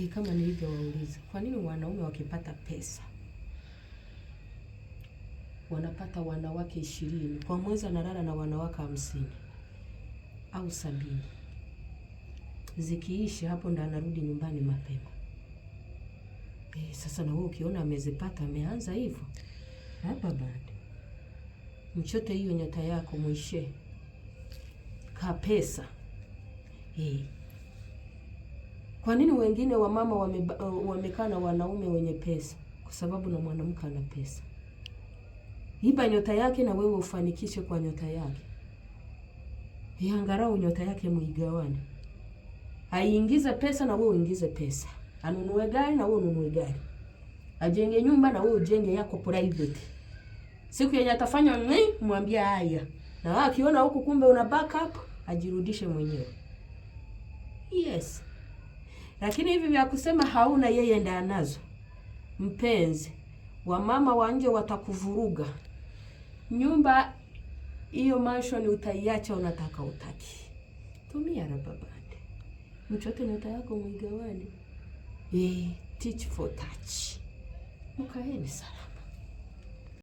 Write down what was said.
Kama nilivyowauliza, kwa nini wanaume wakipata pesa wanapata wanawake 20 kwa mwezi, analala na wanawake 50 au 70, zikiishi hapo ndo anarudi nyumbani mapema. Sasa na wewe ukiona amezipata ameanza hivyo, hapa bado mchote hiyo nyota yako mwishe ka pesa. Kwa nini wengine wa mama wamekaa na wanaume wenye pesa? Kwa sababu na mwanamke ana pesa. Iba nyota yake na wewe ufanikishe kwa nyota yake. Angalau nyota yake muigawane. Aingize pesa na wewe uingize pesa. Anunue gari na wewe ununue gari. Ajenge nyumba na wewe ujenge yako private. Siku yenye atafanya mwambie haya. Na akiona huku kumbe una backup, ajirudishe mwenyewe. Yes. Lakini hivi vya kusema hauna yeye ndiye anazo, mpenzi, wamama wa nje watakuvuruga. Nyumba hiyo mansion utaiacha unataka utaki. Tumia rubber band. Mchote nyota yako mwigawane. Teach for touch. Mkaeni salama.